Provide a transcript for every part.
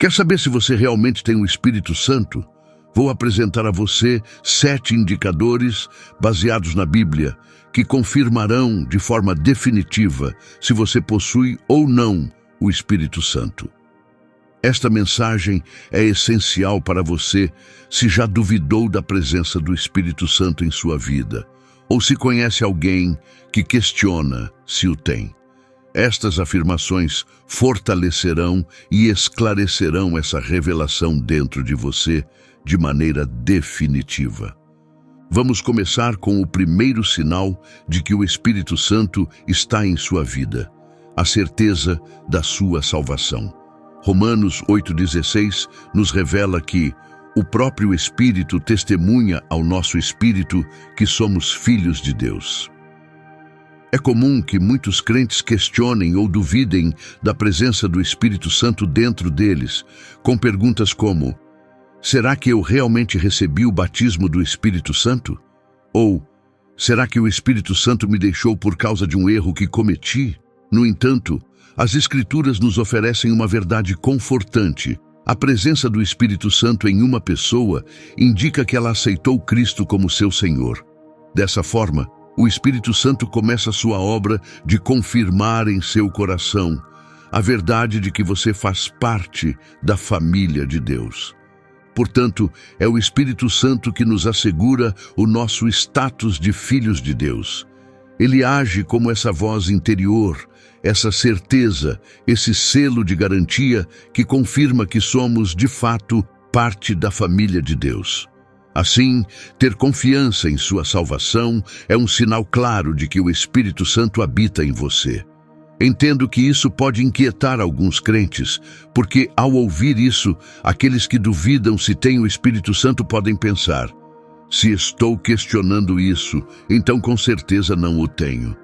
Quer saber se você realmente tem o Espírito Santo? Vou apresentar a você 7 indicadores baseados na Bíblia que confirmarão de forma definitiva se você possui ou não o Espírito Santo. Esta mensagem é essencial para você se já duvidou da presença do Espírito Santo em sua vida, ou se conhece alguém que questiona se o tem. Estas afirmações fortalecerão e esclarecerão essa revelação dentro de você de maneira definitiva. Vamos começar com o primeiro sinal de que o Espírito Santo está em sua vida, a certeza da sua salvação. Romanos 8,16 nos revela que o próprio Espírito testemunha ao nosso espírito que somos filhos de Deus. É comum que muitos crentes questionem ou duvidem da presença do Espírito Santo dentro deles, com perguntas como: será que eu realmente recebi o batismo do Espírito Santo? Ou, será que o Espírito Santo me deixou por causa de um erro que cometi? No entanto, as Escrituras nos oferecem uma verdade confortante. A presença do Espírito Santo em uma pessoa indica que ela aceitou Cristo como seu Senhor. Dessa forma, o Espírito Santo começa sua obra de confirmar em seu coração a verdade de que você faz parte da família de Deus. Portanto, é o Espírito Santo que nos assegura o nosso status de filhos de Deus. Ele age como essa voz interior, essa certeza, esse selo de garantia que confirma que somos, de fato, parte da família de Deus. Assim, ter confiança em sua salvação é um sinal claro de que o Espírito Santo habita em você. Entendo que isso pode inquietar alguns crentes, porque ao ouvir isso, aqueles que duvidam se têm o Espírito Santo podem pensar: se estou questionando isso, então com certeza não o tenho.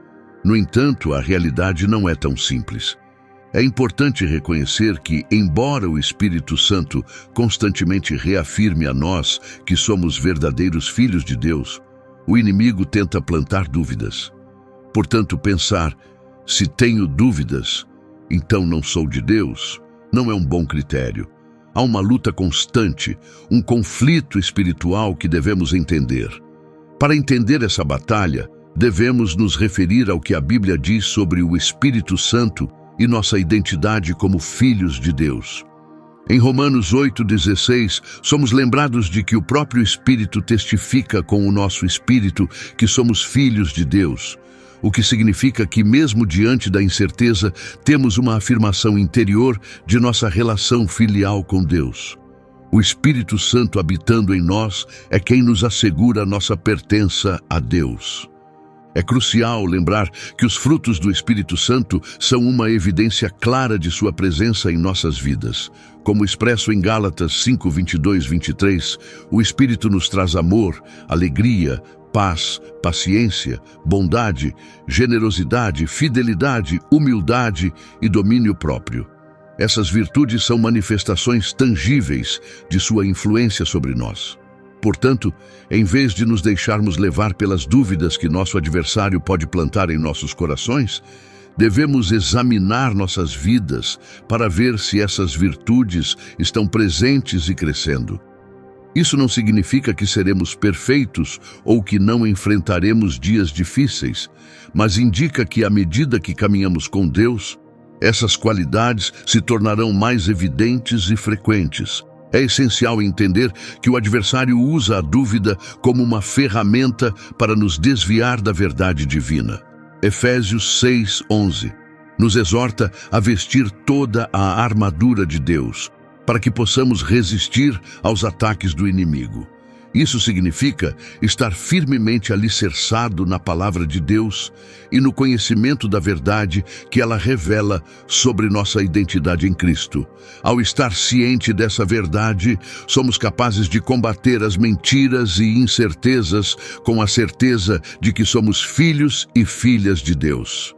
No entanto, a realidade não é tão simples. É importante reconhecer que, embora o Espírito Santo constantemente reafirme a nós que somos verdadeiros filhos de Deus, o inimigo tenta plantar dúvidas. Portanto, pensar: se tenho dúvidas, então não sou de Deus, não é um bom critério. Há uma luta constante, um conflito espiritual que devemos entender. Para entender essa batalha, devemos nos referir ao que a Bíblia diz sobre o Espírito Santo e nossa identidade como filhos de Deus. Em Romanos 8,16, somos lembrados de que o próprio Espírito testifica com o nosso espírito que somos filhos de Deus, o que significa que, mesmo diante da incerteza, temos uma afirmação interior de nossa relação filial com Deus. O Espírito Santo habitando em nós é quem nos assegura nossa pertença a Deus. É crucial lembrar que os frutos do Espírito Santo são uma evidência clara de sua presença em nossas vidas. Como expresso em Gálatas 5:22-23, o Espírito nos traz amor, alegria, paz, paciência, bondade, generosidade, fidelidade, humildade e domínio próprio. Essas virtudes são manifestações tangíveis de sua influência sobre nós. Portanto, em vez de nos deixarmos levar pelas dúvidas que nosso adversário pode plantar em nossos corações, devemos examinar nossas vidas para ver se essas virtudes estão presentes e crescendo. Isso não significa que seremos perfeitos ou que não enfrentaremos dias difíceis, mas indica que, à medida que caminhamos com Deus, essas qualidades se tornarão mais evidentes e frequentes. É essencial entender que o adversário usa a dúvida como uma ferramenta para nos desviar da verdade divina. Efésios 6:11 nos exorta a vestir toda a armadura de Deus, para que possamos resistir aos ataques do inimigo. Isso significa estar firmemente alicerçado na palavra de Deus e no conhecimento da verdade que ela revela sobre nossa identidade em Cristo. Ao estar ciente dessa verdade, somos capazes de combater as mentiras e incertezas com a certeza de que somos filhos e filhas de Deus.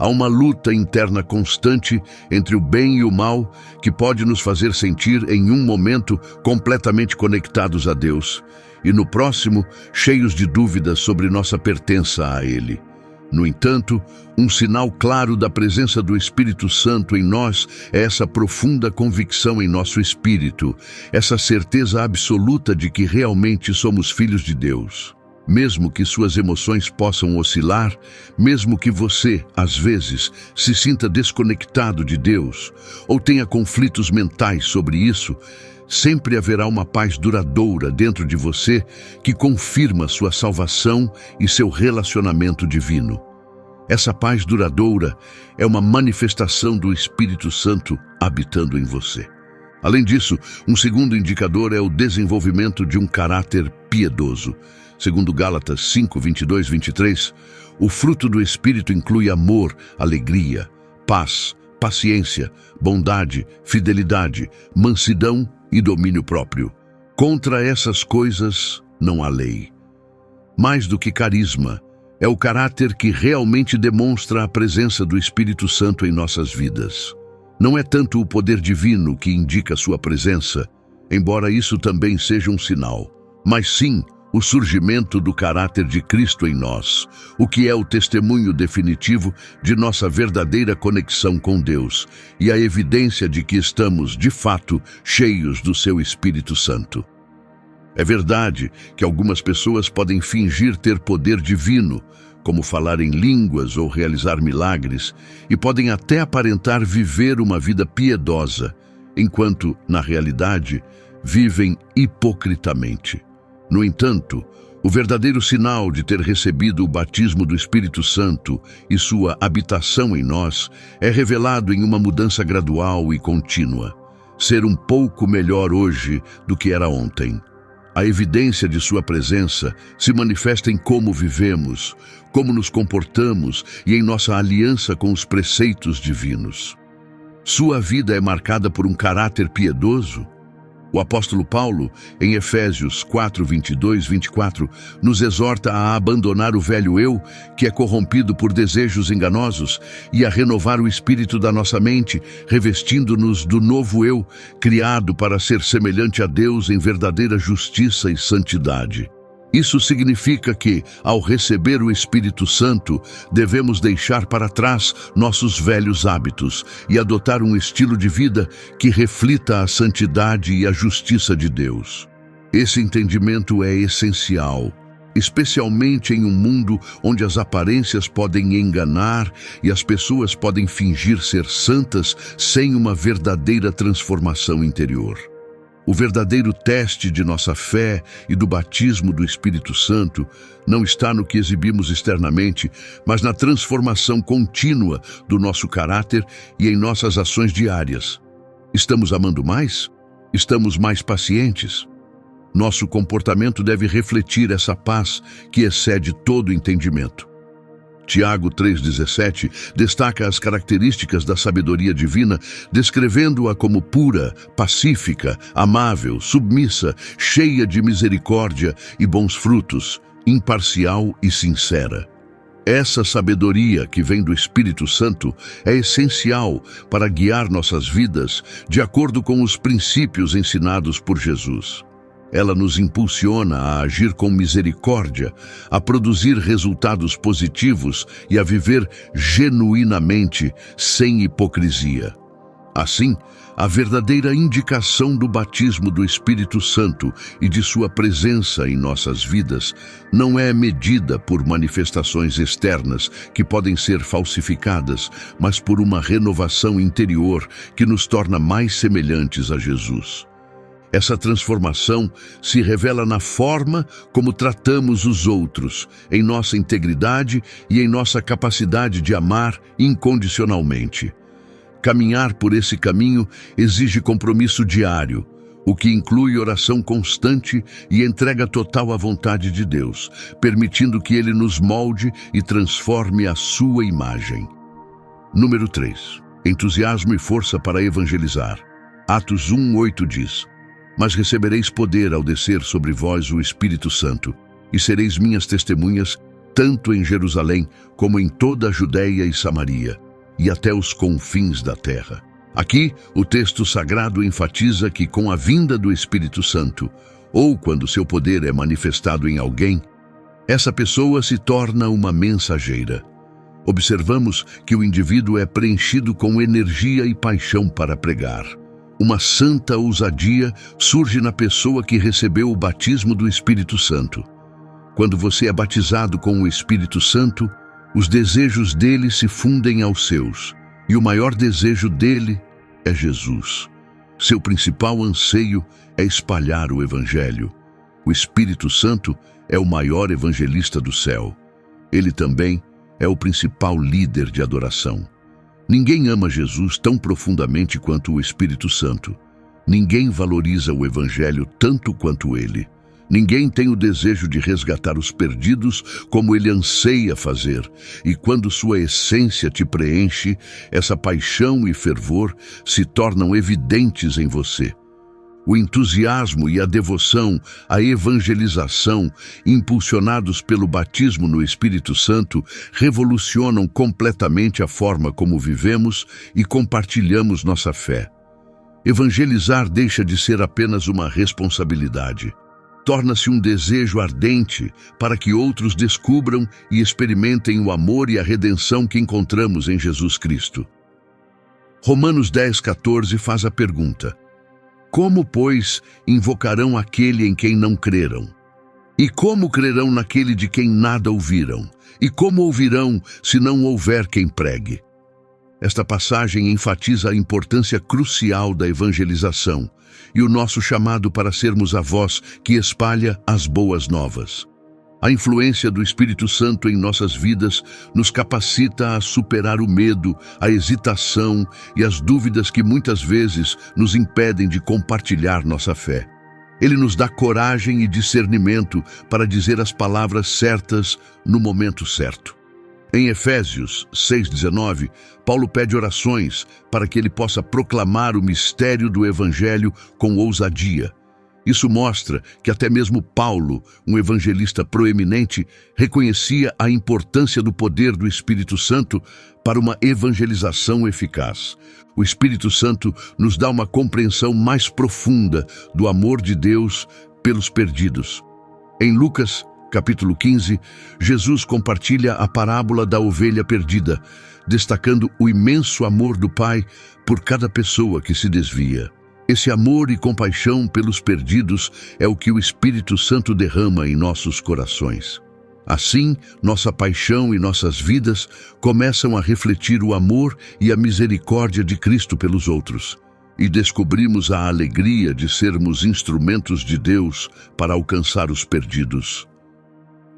Há uma luta interna constante entre o bem e o mal que pode nos fazer sentir, em um momento, completamente conectados a Deus e, no próximo, cheios de dúvidas sobre nossa pertença a Ele. No entanto, um sinal claro da presença do Espírito Santo em nós é essa profunda convicção em nosso espírito, essa certeza absoluta de que realmente somos filhos de Deus. Mesmo que suas emoções possam oscilar, mesmo que você, às vezes, se sinta desconectado de Deus ou tenha conflitos mentais sobre isso, sempre haverá uma paz duradoura dentro de você que confirma sua salvação e seu relacionamento divino. Essa paz duradoura é uma manifestação do Espírito Santo habitando em você. Além disso, um segundo indicador é o desenvolvimento de um caráter piedoso. Segundo Gálatas 5, 22, 23, o fruto do Espírito inclui amor, alegria, paz, paciência, bondade, fidelidade, mansidão e domínio próprio. Contra essas coisas não há lei. Mais do que carisma, é o caráter que realmente demonstra a presença do Espírito Santo em nossas vidas. Não é tanto o poder divino que indica sua presença, embora isso também seja um sinal, mas sim o surgimento do caráter de Cristo em nós, o que é o testemunho definitivo de nossa verdadeira conexão com Deus e a evidência de que estamos, de fato, cheios do seu Espírito Santo. É verdade que algumas pessoas podem fingir ter poder divino, como falar em línguas ou realizar milagres, e podem até aparentar viver uma vida piedosa, enquanto, na realidade, vivem hipocritamente. No entanto, o verdadeiro sinal de ter recebido o batismo do Espírito Santo e sua habitação em nós é revelado em uma mudança gradual e contínua. Ser um pouco melhor hoje do que era ontem. A evidência de sua presença se manifesta em como vivemos, como nos comportamos e em nossa aliança com os preceitos divinos. Sua vida é marcada por um caráter piedoso? O apóstolo Paulo, em Efésios 4, 22, 24, nos exorta a abandonar o velho eu, que é corrompido por desejos enganosos, e a renovar o espírito da nossa mente, revestindo-nos do novo eu, criado para ser semelhante a Deus em verdadeira justiça e santidade. Isso significa que, ao receber o Espírito Santo, devemos deixar para trás nossos velhos hábitos e adotar um estilo de vida que reflita a santidade e a justiça de Deus. Esse entendimento é essencial, especialmente em um mundo onde as aparências podem enganar e as pessoas podem fingir ser santas sem uma verdadeira transformação interior. O verdadeiro teste de nossa fé e do batismo do Espírito Santo não está no que exibimos externamente, mas na transformação contínua do nosso caráter e em nossas ações diárias. Estamos amando mais? Estamos mais pacientes? Nosso comportamento deve refletir essa paz que excede todo entendimento. Tiago 3,17 destaca as características da sabedoria divina, descrevendo-a como pura, pacífica, amável, submissa, cheia de misericórdia e bons frutos, imparcial e sincera. Essa sabedoria que vem do Espírito Santo é essencial para guiar nossas vidas de acordo com os princípios ensinados por Jesus. Ela nos impulsiona a agir com misericórdia, a produzir resultados positivos e a viver genuinamente, sem hipocrisia. Assim, a verdadeira indicação do batismo do Espírito Santo e de sua presença em nossas vidas não é medida por manifestações externas que podem ser falsificadas, mas por uma renovação interior que nos torna mais semelhantes a Jesus. Essa transformação se revela na forma como tratamos os outros, em nossa integridade e em nossa capacidade de amar incondicionalmente. Caminhar por esse caminho exige compromisso diário, o que inclui oração constante e entrega total à vontade de Deus, permitindo que Ele nos molde e transforme a sua imagem. Número 3. Entusiasmo e força para evangelizar. Atos 1:8 diz: Mas recebereis poder ao descer sobre vós o Espírito Santo, e sereis minhas testemunhas, tanto em Jerusalém como em toda a Judeia e Samaria, e até os confins da terra. Aqui, o texto sagrado enfatiza que com a vinda do Espírito Santo, ou quando seu poder é manifestado em alguém, essa pessoa se torna uma mensageira. Observamos que o indivíduo é preenchido com energia e paixão para pregar. Uma santa ousadia surge na pessoa que recebeu o batismo do Espírito Santo. Quando você é batizado com o Espírito Santo, os desejos dele se fundem aos seus, e o maior desejo dele é Jesus. Seu principal anseio é espalhar o Evangelho. O Espírito Santo é o maior evangelista do céu. Ele também é o principal líder de adoração. Ninguém ama Jesus tão profundamente quanto o Espírito Santo. Ninguém valoriza o Evangelho tanto quanto ele. Ninguém tem o desejo de resgatar os perdidos como ele anseia fazer. E quando sua essência te preenche, essa paixão e fervor se tornam evidentes em você. O entusiasmo e a devoção à evangelização, impulsionados pelo batismo no Espírito Santo, revolucionam completamente a forma como vivemos e compartilhamos nossa fé. Evangelizar deixa de ser apenas uma responsabilidade. Torna-se um desejo ardente para que outros descubram e experimentem o amor e a redenção que encontramos em Jesus Cristo. Romanos 10:14 faz a pergunta: como, pois, invocarão aquele em quem não creram? E como crerão naquele de quem nada ouviram? E como ouvirão se não houver quem pregue? Esta passagem enfatiza a importância crucial da evangelização e o nosso chamado para sermos a voz que espalha as boas novas. A influência do Espírito Santo em nossas vidas nos capacita a superar o medo, a hesitação e as dúvidas que muitas vezes nos impedem de compartilhar nossa fé. Ele nos dá coragem e discernimento para dizer as palavras certas no momento certo. Em Efésios 6:19, Paulo pede orações para que ele possa proclamar o mistério do Evangelho com ousadia. Isso mostra que até mesmo Paulo, um evangelista proeminente, reconhecia a importância do poder do Espírito Santo para uma evangelização eficaz. O Espírito Santo nos dá uma compreensão mais profunda do amor de Deus pelos perdidos. Em Lucas, capítulo 15, Jesus compartilha a parábola da ovelha perdida, destacando o imenso amor do Pai por cada pessoa que se desvia. Esse amor e compaixão pelos perdidos é o que o Espírito Santo derrama em nossos corações. Assim, nossa paixão e nossas vidas começam a refletir o amor e a misericórdia de Cristo pelos outros. E descobrimos a alegria de sermos instrumentos de Deus para alcançar os perdidos.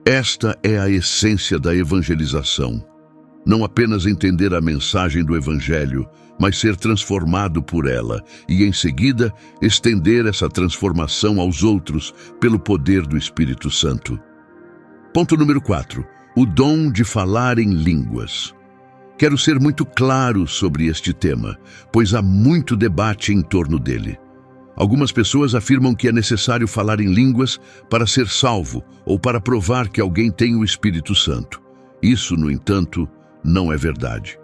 Esta é a essência da evangelização. Não apenas entender a mensagem do Evangelho, mas ser transformado por ela e, em seguida, estender essa transformação aos outros pelo poder do Espírito Santo. Ponto número 4. O dom de falar em línguas. Quero ser muito claro sobre este tema, pois há muito debate em torno dele. Algumas pessoas afirmam que é necessário falar em línguas para ser salvo ou para provar que alguém tem o Espírito Santo. Isso, no entanto, não é verdade.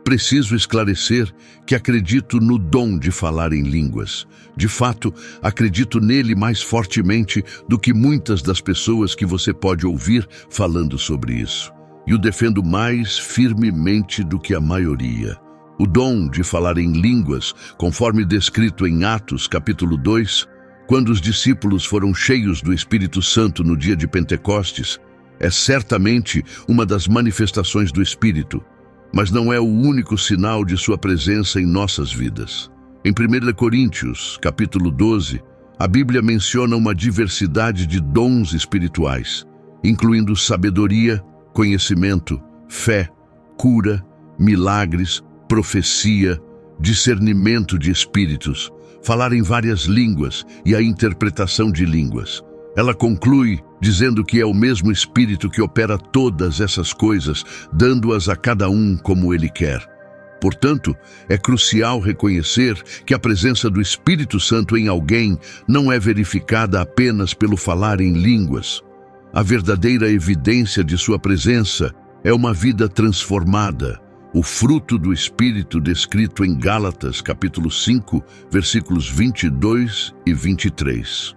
Preciso esclarecer que acredito no dom de falar em línguas. De fato, acredito nele mais fortemente do que muitas das pessoas que você pode ouvir falando sobre isso. E o defendo mais firmemente do que a maioria. O dom de falar em línguas, conforme descrito em Atos, capítulo 2, quando os discípulos foram cheios do Espírito Santo no dia de Pentecostes, é certamente uma das manifestações do Espírito, mas não é o único sinal de sua presença em nossas vidas. Em 1 Coríntios, capítulo 12, a Bíblia menciona uma diversidade de dons espirituais, incluindo sabedoria, conhecimento, fé, cura, milagres, profecia, discernimento de espíritos, falar em várias línguas e a interpretação de línguas. Ela conclui dizendo que é o mesmo Espírito que opera todas essas coisas, dando-as a cada um como Ele quer. Portanto, é crucial reconhecer que a presença do Espírito Santo em alguém não é verificada apenas pelo falar em línguas. A verdadeira evidência de sua presença é uma vida transformada, o fruto do Espírito descrito em Gálatas, capítulo 5, versículos 22 e 23.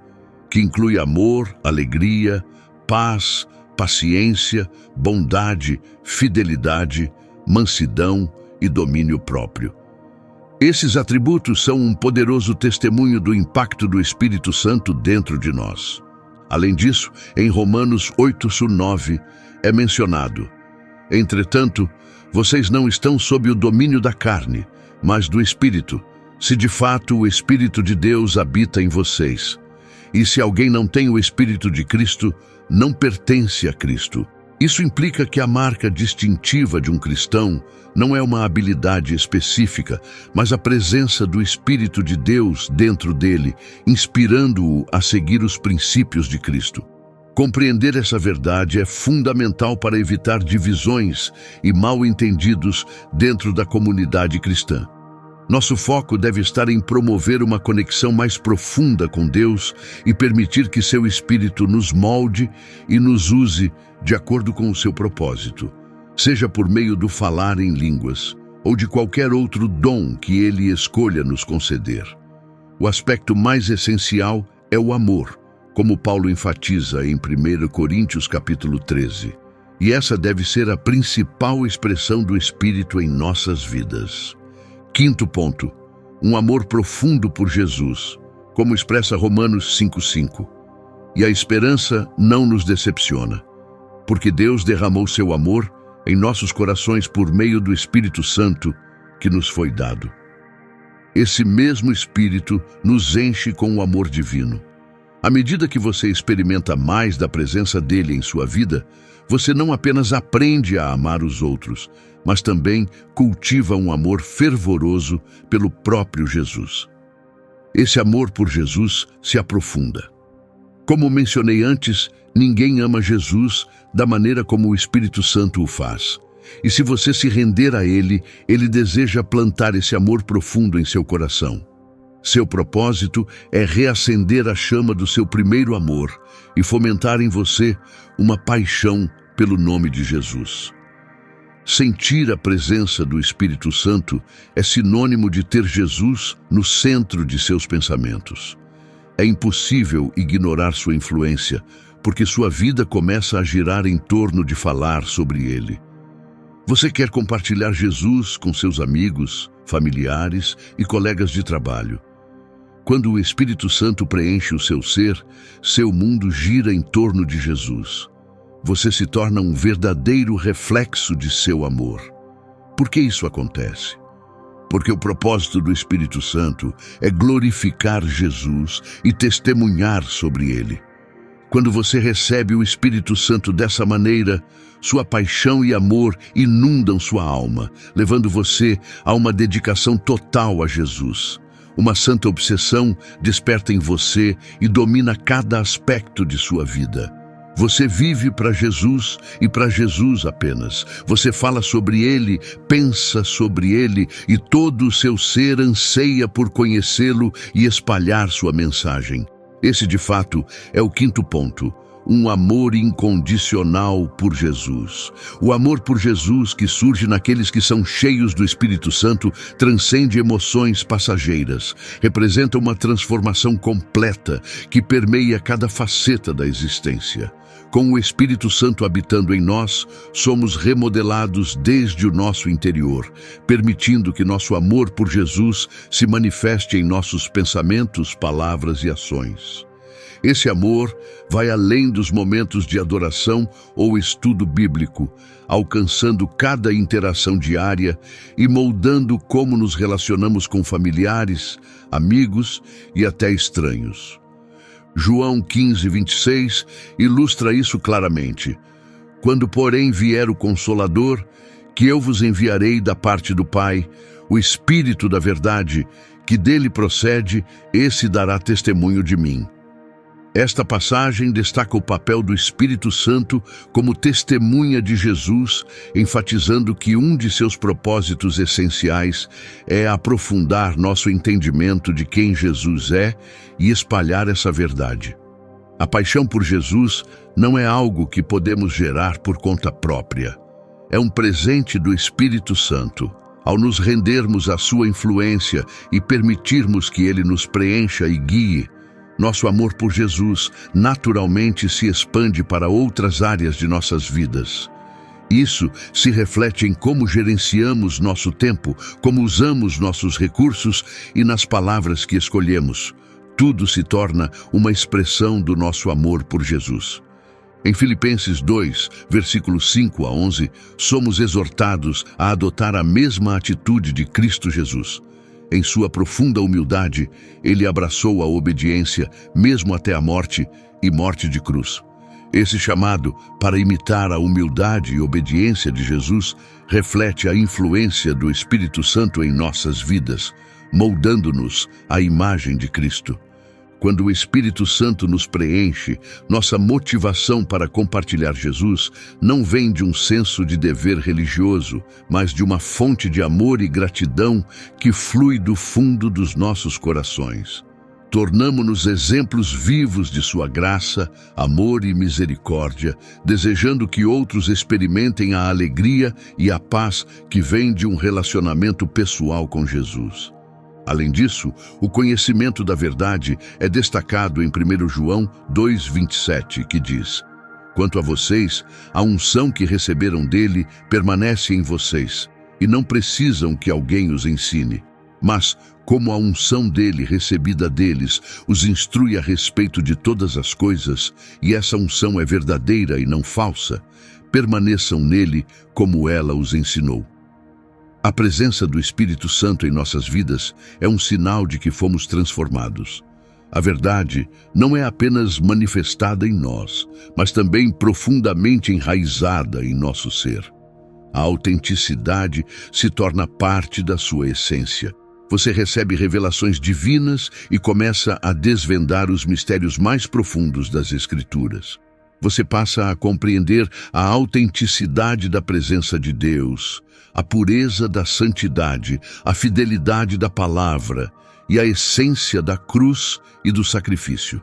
Que inclui amor, alegria, paz, paciência, bondade, fidelidade, mansidão e domínio próprio. Esses atributos são um poderoso testemunho do impacto do Espírito Santo dentro de nós. Além disso, em Romanos 8:9 é mencionado: entretanto, vocês não estão sob o domínio da carne, mas do Espírito, se de fato o Espírito de Deus habita em vocês. E se alguém não tem o Espírito de Cristo, não pertence a Cristo. Isso implica que a marca distintiva de um cristão não é uma habilidade específica, mas a presença do Espírito de Deus dentro dele, inspirando-o a seguir os princípios de Cristo. Compreender essa verdade é fundamental para evitar divisões e mal-entendidos dentro da comunidade cristã. Nosso foco deve estar em promover uma conexão mais profunda com Deus e permitir que seu Espírito nos molde e nos use de acordo com o seu propósito, seja por meio do falar em línguas ou de qualquer outro dom que Ele escolha nos conceder. O aspecto mais essencial é o amor, como Paulo enfatiza em 1 Coríntios capítulo 13. E essa deve ser a principal expressão do Espírito em nossas vidas. Quinto ponto, um amor profundo por Jesus, como expressa Romanos 5:5. E a esperança não nos decepciona, porque Deus derramou seu amor em nossos corações por meio do Espírito Santo que nos foi dado. Esse mesmo Espírito nos enche com o amor divino. À medida que você experimenta mais da presença dele em sua vida, você não apenas aprende a amar os outros, mas também cultiva um amor fervoroso pelo próprio Jesus. Esse amor por Jesus se aprofunda. Como mencionei antes, ninguém ama Jesus da maneira como o Espírito Santo o faz. E se você se render a Ele, Ele deseja plantar esse amor profundo em seu coração. Seu propósito é reacender a chama do seu primeiro amor e fomentar em você uma paixão pelo nome de Jesus. Sentir a presença do Espírito Santo é sinônimo de ter Jesus no centro de seus pensamentos. É impossível ignorar sua influência, porque sua vida começa a girar em torno de falar sobre Ele. Você quer compartilhar Jesus com seus amigos, familiares e colegas de trabalho. Quando o Espírito Santo preenche o seu ser, seu mundo gira em torno de Jesus. Você se torna um verdadeiro reflexo de seu amor. Por que isso acontece? Porque o propósito do Espírito Santo é glorificar Jesus e testemunhar sobre Ele. Quando você recebe o Espírito Santo dessa maneira, sua paixão e amor inundam sua alma, levando você a uma dedicação total a Jesus. Uma santa obsessão desperta em você e domina cada aspecto de sua vida. Você vive para Jesus e para Jesus apenas. Você fala sobre Ele, pensa sobre Ele e todo o seu ser anseia por conhecê-lo e espalhar sua mensagem. Esse, de fato, é o quinto ponto. Um amor incondicional por Jesus. O amor por Jesus que surge naqueles que são cheios do Espírito Santo transcende emoções passageiras. Representa uma transformação completa que permeia cada faceta da existência. Com o Espírito Santo habitando em nós, somos remodelados desde o nosso interior, permitindo que nosso amor por Jesus se manifeste em nossos pensamentos, palavras e ações. Esse amor vai além dos momentos de adoração ou estudo bíblico, alcançando cada interação diária e moldando como nos relacionamos com familiares, amigos e até estranhos. João 15:26 ilustra isso claramente. Quando, porém, vier o Consolador, que eu vos enviarei da parte do Pai, o Espírito da verdade, que dele procede, esse dará testemunho de mim. Esta passagem destaca o papel do Espírito Santo como testemunha de Jesus, enfatizando que um de seus propósitos essenciais é aprofundar nosso entendimento de quem Jesus é e espalhar essa verdade. A paixão por Jesus não é algo que podemos gerar por conta própria. É um presente do Espírito Santo. Ao nos rendermos à sua influência e permitirmos que ele nos preencha e guie, Nosso amor por Jesus naturalmente se expande para outras áreas de nossas vidas. Isso se reflete em como gerenciamos nosso tempo, como usamos nossos recursos e nas palavras que escolhemos. Tudo se torna uma expressão do nosso amor por Jesus. Em Filipenses 2, versículos 5 a 11, somos exortados a adotar a mesma atitude de Cristo Jesus. Em sua profunda humildade, ele abraçou a obediência, mesmo até a morte e morte de cruz. Esse chamado para imitar a humildade e obediência de Jesus reflete a influência do Espírito Santo em nossas vidas, moldando-nos à imagem de Cristo. Quando o Espírito Santo nos preenche, nossa motivação para compartilhar Jesus não vem de um senso de dever religioso, mas de uma fonte de amor e gratidão que flui do fundo dos nossos corações. Tornamo-nos exemplos vivos de sua graça, amor e misericórdia, desejando que outros experimentem a alegria e a paz que vem de um relacionamento pessoal com Jesus. Além disso, o conhecimento da verdade é destacado em 1 João 2,27, que diz: "Quanto a vocês, a unção que receberam dele permanece em vocês, e não precisam que alguém os ensine. Mas, como a unção dele recebida deles os instrui a respeito de todas as coisas, e essa unção é verdadeira e não falsa, permaneçam nele como ela os ensinou." A presença do Espírito Santo em nossas vidas é um sinal de que fomos transformados. A verdade não é apenas manifestada em nós, mas também profundamente enraizada em nosso ser. A autenticidade se torna parte da sua essência. Você recebe revelações divinas e começa a desvendar os mistérios mais profundos das Escrituras. Você passa a compreender a autenticidade da presença de Deus, a pureza da santidade, a fidelidade da palavra e a essência da cruz e do sacrifício.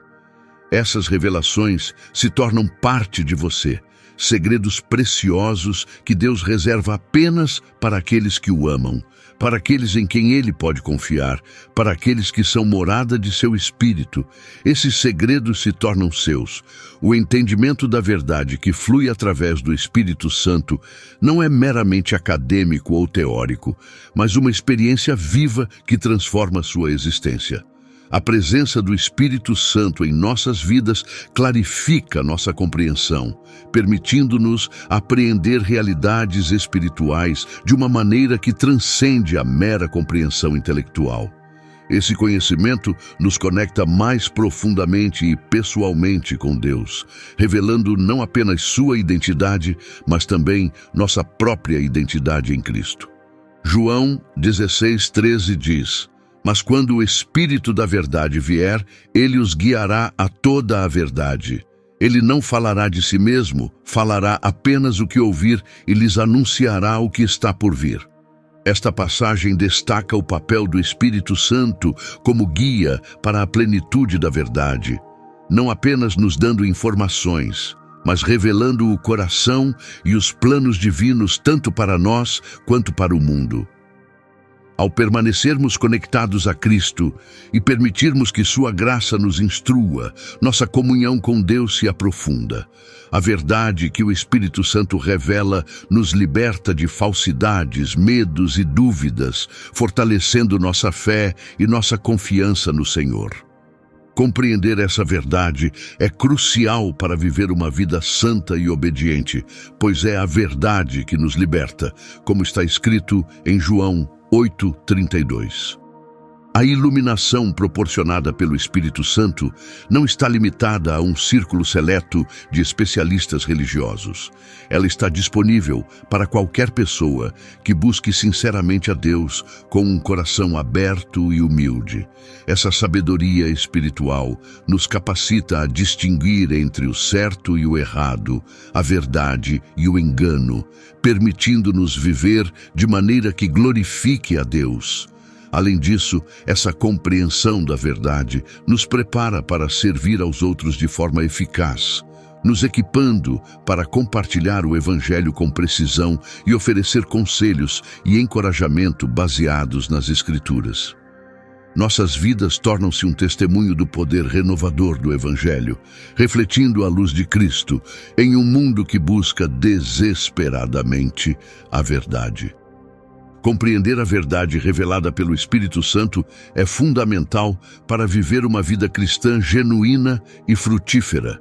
Essas revelações se tornam parte de você, segredos preciosos que Deus reserva apenas para aqueles que o amam, para aqueles em quem Ele pode confiar, para aqueles que são morada de seu Espírito. Esses segredos se tornam seus. O entendimento da verdade que flui através do Espírito Santo não é meramente acadêmico ou teórico, mas uma experiência viva que transforma sua existência. A presença do Espírito Santo em nossas vidas clarifica nossa compreensão, permitindo-nos apreender realidades espirituais de uma maneira que transcende a mera compreensão intelectual. Esse conhecimento nos conecta mais profundamente e pessoalmente com Deus, revelando não apenas sua identidade, mas também nossa própria identidade em Cristo. João 16:13 diz: "Mas quando o Espírito da verdade vier, ele os guiará a toda a verdade. Ele não falará de si mesmo, falará apenas o que ouvir e lhes anunciará o que está por vir." Esta passagem destaca o papel do Espírito Santo como guia para a plenitude da verdade, não apenas nos dando informações, mas revelando o coração e os planos divinos tanto para nós quanto para o mundo. Ao permanecermos conectados a Cristo e permitirmos que sua graça nos instrua, nossa comunhão com Deus se aprofunda. A verdade que o Espírito Santo revela nos liberta de falsidades, medos e dúvidas, fortalecendo nossa fé e nossa confiança no Senhor. Compreender essa verdade é crucial para viver uma vida santa e obediente, pois é a verdade que nos liberta, como está escrito em João 8:32. A iluminação proporcionada pelo Espírito Santo não está limitada a um círculo seleto de especialistas religiosos. Ela está disponível para qualquer pessoa que busque sinceramente a Deus com um coração aberto e humilde. Essa sabedoria espiritual nos capacita a distinguir entre o certo e o errado, a verdade e o engano, permitindo-nos viver de maneira que glorifique a Deus. Além disso, essa compreensão da verdade nos prepara para servir aos outros de forma eficaz, nos equipando para compartilhar o Evangelho com precisão e oferecer conselhos e encorajamento baseados nas Escrituras. Nossas vidas tornam-se um testemunho do poder renovador do Evangelho, refletindo a luz de Cristo em um mundo que busca desesperadamente a verdade. Compreender a verdade revelada pelo Espírito Santo é fundamental para viver uma vida cristã genuína e frutífera.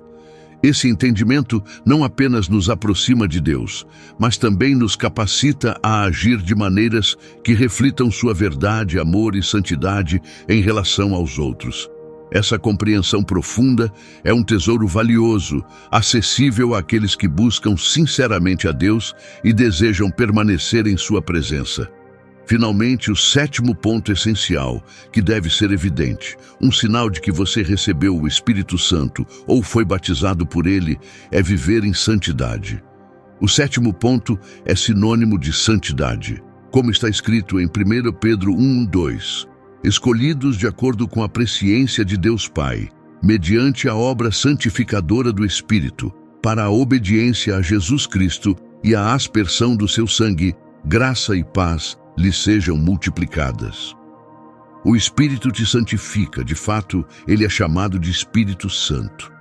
Esse entendimento não apenas nos aproxima de Deus, mas também nos capacita a agir de maneiras que reflitam sua verdade, amor e santidade em relação aos outros. Essa compreensão profunda é um tesouro valioso, acessível àqueles que buscam sinceramente a Deus e desejam permanecer em sua presença. Finalmente, o sétimo ponto essencial, que deve ser evidente, um sinal de que você recebeu o Espírito Santo ou foi batizado por ele, é viver em santidade. O sétimo ponto é sinônimo de santidade, como está escrito em 1 Pedro 1:2. Escolhidos de acordo com a presciência de Deus Pai, mediante a obra santificadora do Espírito, para a obediência a Jesus Cristo e a aspersão do seu sangue, graça e paz lhes sejam multiplicadas. O Espírito te santifica, de fato, ele é chamado de Espírito Santo.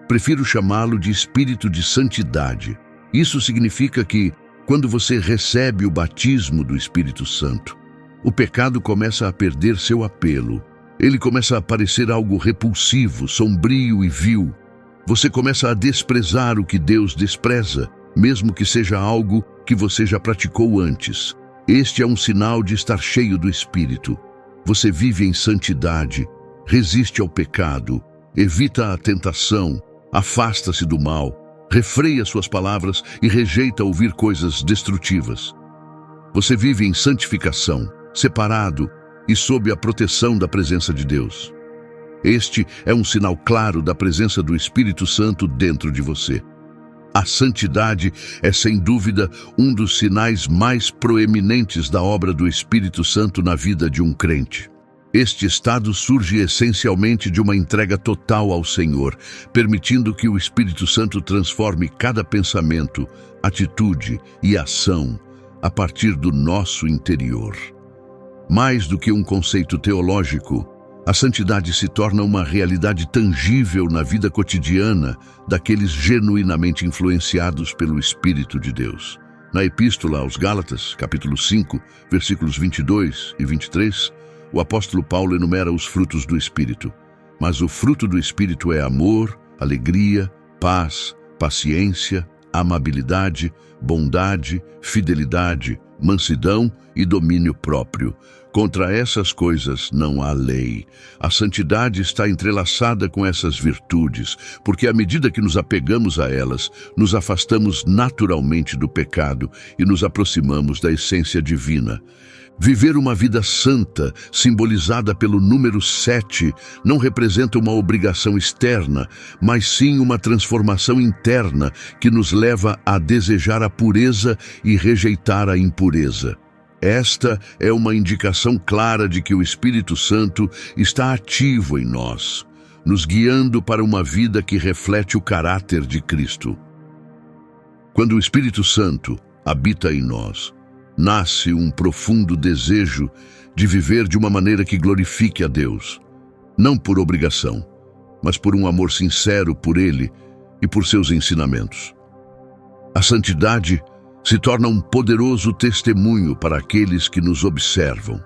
Prefiro chamá-lo de Espírito de Santidade. Isso significa que, quando você recebe o batismo do Espírito Santo, o pecado começa a perder seu apelo. Ele começa a parecer algo repulsivo, sombrio e vil. Você começa a desprezar o que Deus despreza, mesmo que seja algo que você já praticou antes. Este é um sinal de estar cheio do Espírito. Você vive em santidade, resiste ao pecado, evita a tentação, afasta-se do mal, refreia suas palavras e rejeita ouvir coisas destrutivas. Você vive em santificação, separado e sob a proteção da presença de Deus. Este é um sinal claro da presença do Espírito Santo dentro de você. A santidade é, sem dúvida, um dos sinais mais proeminentes da obra do Espírito Santo na vida de um crente. Este estado surge essencialmente de uma entrega total ao Senhor, permitindo que o Espírito Santo transforme cada pensamento, atitude e ação a partir do nosso interior. Mais do que um conceito teológico, a santidade se torna uma realidade tangível na vida cotidiana daqueles genuinamente influenciados pelo Espírito de Deus. Na Epístola aos Gálatas, capítulo 5, versículos 22 e 23, o apóstolo Paulo enumera os frutos do Espírito. Mas o fruto do Espírito é amor, alegria, paz, paciência, amabilidade, bondade, fidelidade, mansidão e domínio próprio. Contra essas coisas não há lei. A santidade está entrelaçada com essas virtudes, porque à medida que nos apegamos a elas, nos afastamos naturalmente do pecado e nos aproximamos da essência divina. Viver uma vida santa, simbolizada pelo número 7, não representa uma obrigação externa, mas sim uma transformação interna que nos leva a desejar a pureza e rejeitar a impureza. Esta é uma indicação clara de que o Espírito Santo está ativo em nós, nos guiando para uma vida que reflete o caráter de Cristo. Quando o Espírito Santo habita em nós, nasce um profundo desejo de viver de uma maneira que glorifique a Deus, não por obrigação, mas por um amor sincero por Ele e por seus ensinamentos. A santidade se torna um poderoso testemunho para aqueles que nos observam.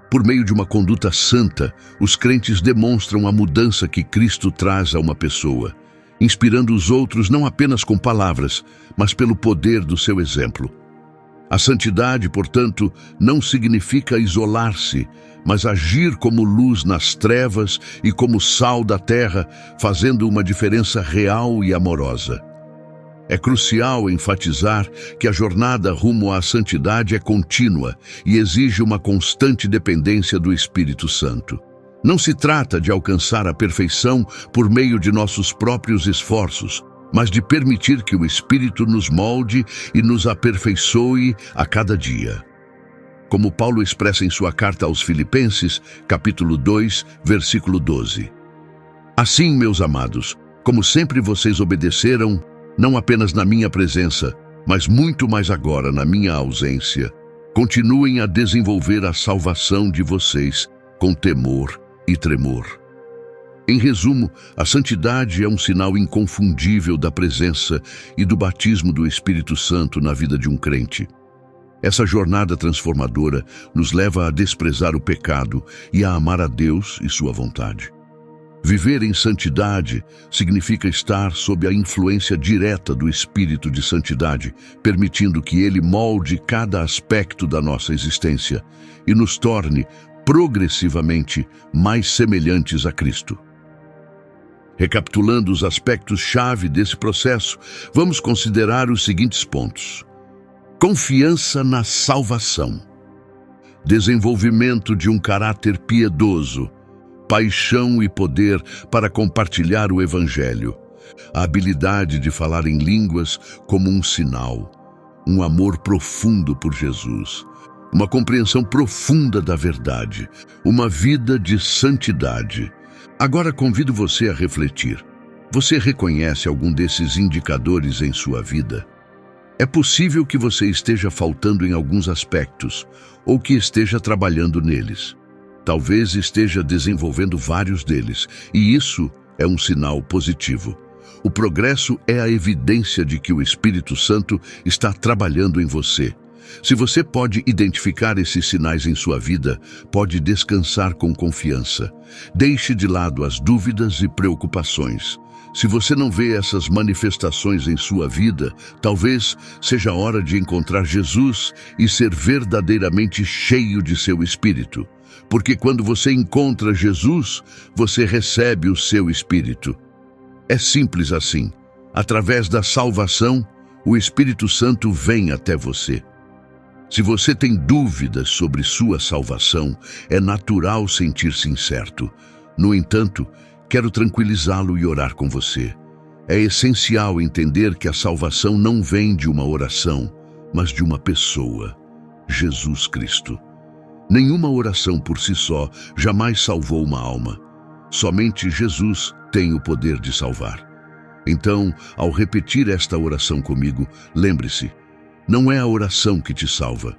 Por meio de uma conduta santa, os crentes demonstram a mudança que Cristo traz a uma pessoa, inspirando os outros não apenas com palavras, mas pelo poder do seu exemplo. A santidade, portanto, não significa isolar-se, mas agir como luz nas trevas e como sal da terra, fazendo uma diferença real e amorosa. É crucial enfatizar que a jornada rumo à santidade é contínua e exige uma constante dependência do Espírito Santo. Não se trata de alcançar a perfeição por meio de nossos próprios esforços, mas de permitir que o Espírito nos molde e nos aperfeiçoe a cada dia. Como Paulo expressa em sua carta aos Filipenses, capítulo 2, versículo 12. Assim, meus amados, como sempre vocês obedeceram, não apenas na minha presença, mas muito mais agora na minha ausência, continuem a desenvolver a salvação de vocês, com temor e tremor. Em resumo, a santidade é um sinal inconfundível da presença e do batismo do Espírito Santo na vida de um crente. Essa jornada transformadora nos leva a desprezar o pecado e a amar a Deus e sua vontade. Viver em santidade significa estar sob a influência direta do Espírito de Santidade, permitindo que Ele molde cada aspecto da nossa existência e nos torne progressivamente mais semelhantes a Cristo. Recapitulando os aspectos-chave desse processo, vamos considerar os seguintes pontos. Confiança na salvação. Desenvolvimento de um caráter piedoso. Paixão e poder para compartilhar o Evangelho. A habilidade de falar em línguas como um sinal. Um amor profundo por Jesus. Uma compreensão profunda da verdade. Uma vida de santidade. Agora convido você a refletir. Você reconhece algum desses indicadores em sua vida? É possível que você esteja faltando em alguns aspectos, ou que esteja trabalhando neles. Talvez esteja desenvolvendo vários deles, e isso é um sinal positivo. O progresso é a evidência de que o Espírito Santo está trabalhando em você. Se você pode identificar esses sinais em sua vida, pode descansar com confiança. Deixe de lado as dúvidas e preocupações. Se você não vê essas manifestações em sua vida, talvez seja hora de encontrar Jesus e ser verdadeiramente cheio de seu Espírito. Porque quando você encontra Jesus, você recebe o seu Espírito. É simples assim. Através da salvação, o Espírito Santo vem até você. Se você tem dúvidas sobre sua salvação, é natural sentir-se incerto. No entanto, quero tranquilizá-lo e orar com você. É essencial entender que a salvação não vem de uma oração, mas de uma pessoa, Jesus Cristo. Nenhuma oração por si só jamais salvou uma alma. Somente Jesus tem o poder de salvar. Então, ao repetir esta oração comigo, lembre-se, não é a oração que te salva.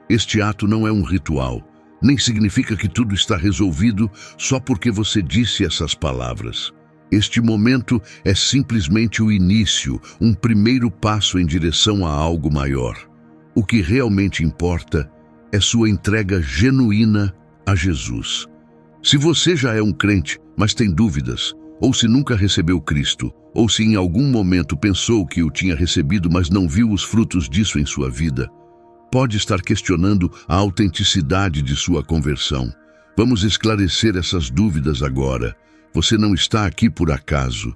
Este ato não é um ritual, nem significa que tudo está resolvido só porque você disse essas palavras. Este momento é simplesmente o início, um primeiro passo em direção a algo maior. O que realmente importa é sua entrega genuína a Jesus. Se você já é um crente, mas tem dúvidas, ou se nunca recebeu Cristo, ou se em algum momento pensou que o tinha recebido, mas não viu os frutos disso em sua vida, pode estar questionando a autenticidade de sua conversão. Vamos esclarecer essas dúvidas agora. Você não está aqui por acaso.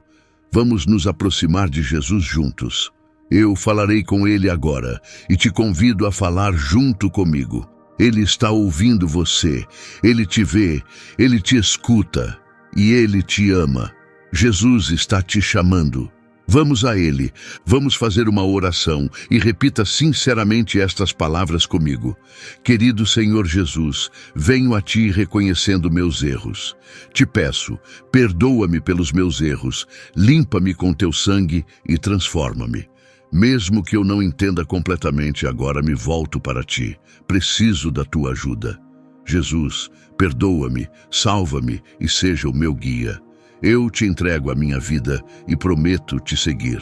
Vamos nos aproximar de Jesus juntos. Eu falarei com Ele agora e te convido a falar junto comigo. Ele está ouvindo você, Ele te vê, Ele te escuta e Ele te ama. Jesus está te chamando. Vamos a Ele, vamos fazer uma oração e repita sinceramente estas palavras comigo. Querido Senhor Jesus, venho a Ti reconhecendo meus erros. Te peço, perdoa-me pelos meus erros, limpa-me com Teu sangue e transforma-me. Mesmo que eu não entenda completamente, agora me volto para Ti. Preciso da Tua ajuda. Jesus, perdoa-me, salva-me e seja o meu guia. Eu te entrego a minha vida e prometo te seguir.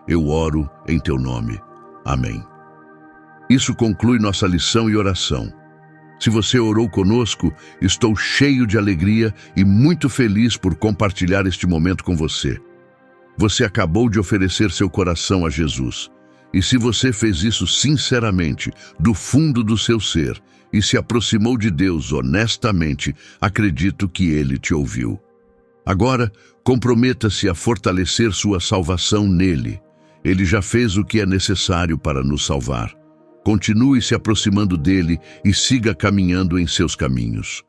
Eu oro em Teu nome. Amém. Isso conclui nossa lição e oração. Se você orou conosco, estou cheio de alegria e muito feliz por compartilhar este momento com você. Você acabou de oferecer seu coração a Jesus. E se você fez isso sinceramente, do fundo do seu ser, e se aproximou de Deus honestamente, acredito que Ele te ouviu. Agora, comprometa-se a fortalecer sua salvação nele. Ele já fez o que é necessário para nos salvar. Continue se aproximando dele e siga caminhando em seus caminhos.